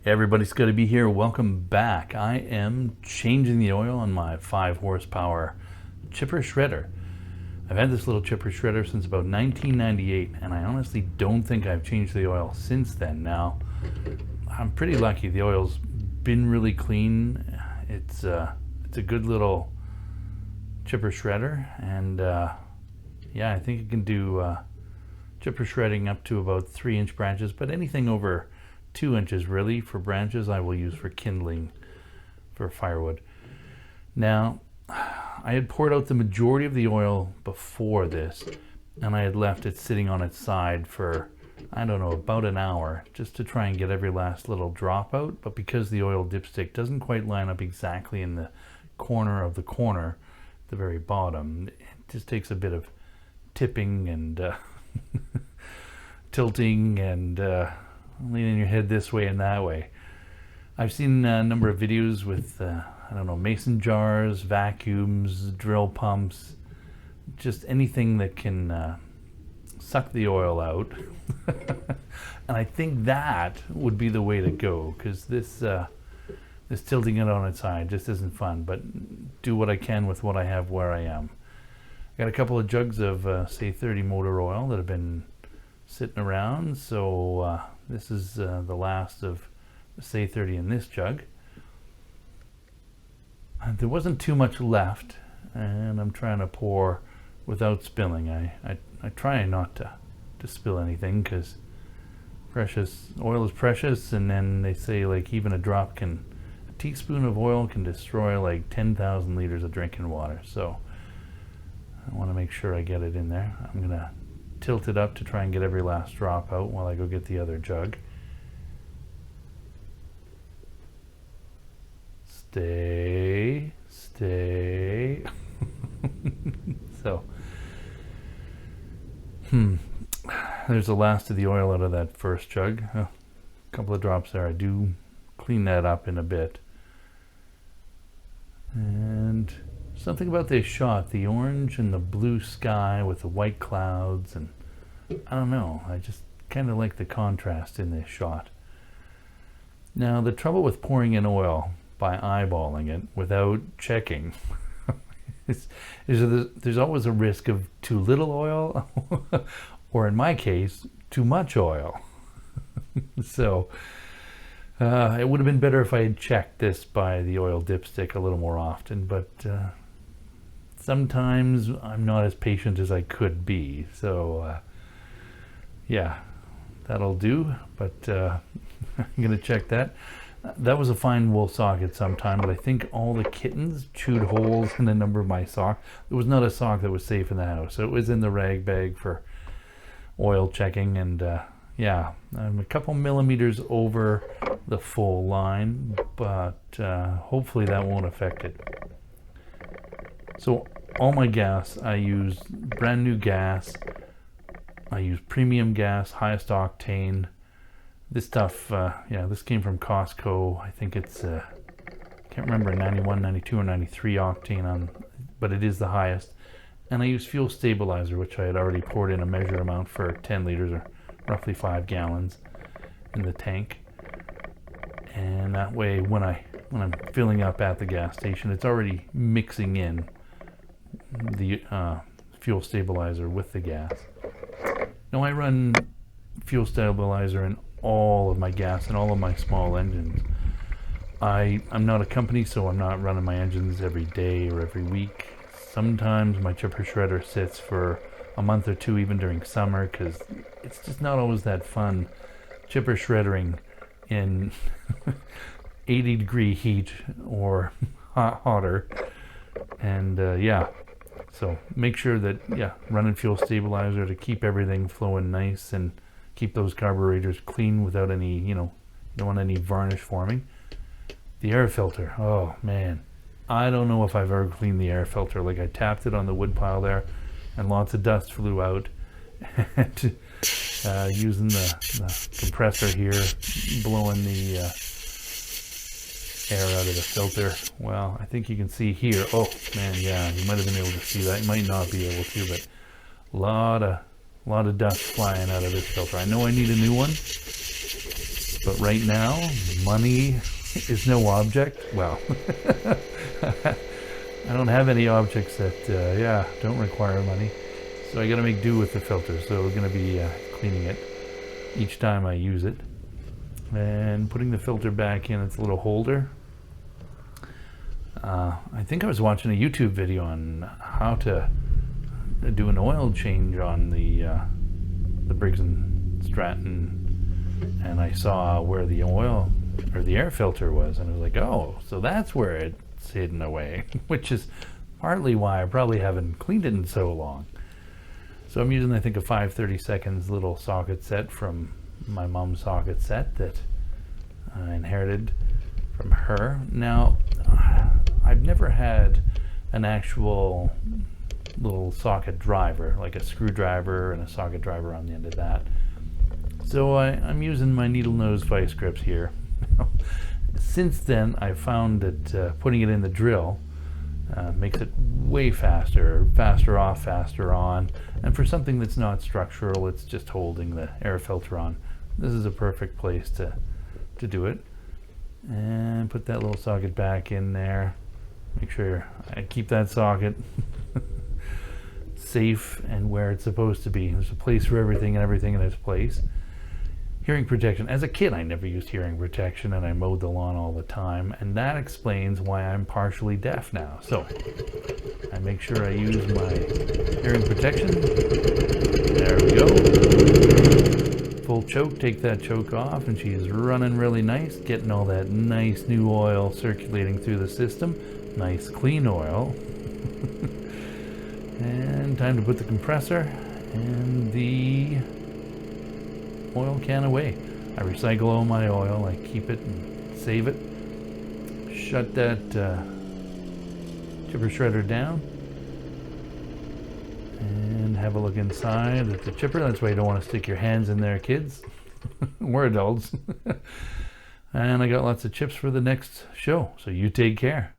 Everybody's going to be here. Welcome back. I am changing the oil on my 5 horsepower chipper shredder. I've had this little chipper shredder since about 1998, and I honestly don't think I've changed the oil since then. Now, I'm pretty lucky. The oil's been really clean. It's a good little chipper shredder, and yeah, I think it can do chipper shredding up to about 3-inch branches, but anything over 2 inches really for branches I will use for kindling for firewood. Now, I had poured out the majority of the oil before this, and I had left it sitting on its side for, I don't know, about an hour, just to try and get every last little drop out. But because the oil dipstick doesn't quite line up exactly in the corner of the corner, the very bottom, it just takes a bit of tipping and tilting and leaning your head this way and that way. I've seen a number of videos with, I don't know, mason jars, vacuums, drill pumps, just anything that can suck the oil out. And I think that would be the way to go, because this tilting it on its side just isn't fun, but do what I can with what I have where I am. I got a couple of jugs of Say 30 motor oil that have been sitting around, so this is the last of the Say 30 in this jug. There wasn't too much left, and I'm trying to pour without spilling. I try not to spill anything, because precious oil is precious, and then they say like even a teaspoon of oil can destroy like 10,000 liters of drinking water. So I want to make sure I get it in there. I'm gonna tilt it up to try and get every last drop out while I go get the other jug. Stay. So, there's the last of the oil out of that first jug. A couple of drops there. I do clean that up in a bit. And something about this shot, the orange and the blue sky with the white clouds, and I don't know, I just kind of like the contrast in this shot. Now, the trouble with pouring in oil by eyeballing it without checking is there's always a risk of too little oil, or in my case, too much oil. So it would have been better if I had checked this by the oil dipstick a little more often, but sometimes I'm not as patient as I could be. So yeah, that'll do, but I'm gonna check that. That was a fine wool sock at some time, but I think all the kittens chewed holes in a number of my socks. There was not a sock that was safe in the house, so it was in the rag bag for oil checking. And yeah, I'm a couple millimeters over the full line, but hopefully that won't affect it. So all my gas, I use brand new gas. I use premium gas, highest octane. This stuff, yeah, this came from Costco. I think it's, can't remember, 91, 92, or 93 octane on, but it is the highest. And I use fuel stabilizer, which I had already poured in a measured amount for 10 liters, or roughly 5 gallons in the tank. And that way, when I'm filling up at the gas station, it's already mixing in the fuel stabilizer with the gas. Now, I run fuel stabilizer in all of my gas and all of my small engines. I'm not a company, so I'm not running my engines every day or every week. Sometimes my chipper shredder sits for a month or two, even during summer, because it's just not always that fun chipper shreddering in 80-degree heat or hotter. And yeah, so make sure that, yeah, running fuel stabilizer to keep everything flowing nice and keep those carburetors clean without any, you don't want any varnish forming. The air filter, oh man, I don't know if I've ever cleaned the air filter. Like, I tapped it on the wood pile there, and lots of dust flew out. And using the compressor here, blowing the air out of the filter. Well, I think you can see here. Oh man, yeah, you might have been able to see that. You might not be able to, but a lot of dust flying out of this filter. I know I need a new one, But right now, money is no object. Well, I don't have any objects that, don't require money. So I gotta make do with the filter. So we're gonna be cleaning it each time I use it. And putting the filter back in its little holder. I think I was watching a YouTube video on how to do an oil change on the Briggs & Stratton, and I saw where the oil or the air filter was, and I was like, oh, so that's where it's hidden away, which is partly why I probably haven't cleaned it in so long. So I'm using, I think, a 5/32 little socket set from my mom's socket set that I inherited from her. Now, I've never had an actual little socket driver, like a screwdriver and a socket driver on the end of that. So I'm using my needle nose vice grips here. Since then, I found that putting it in the drill makes it way faster off, faster on. And for something that's not structural, it's just holding the air filter on. This is a perfect place to do it. And put that little socket back in there. Make sure I keep that socket safe and where it's supposed to be. There's a place for everything and everything in its place. Hearing protection. As a kid, I never used hearing protection, and I mowed the lawn all the time, and that explains why I'm partially deaf now. So I make sure I use my hearing protection. There we go. Full choke. Take that choke off, and she's running really nice, getting all that nice new oil circulating through the system. Nice clean oil. And time to put the compressor and the oil can away. I recycle all my oil. I keep it and save it. Shut that chipper shredder down and have a look inside at the chipper. That's why you don't want to stick your hands in there, kids. We're adults. And I got lots of chips for the next show, so you take care.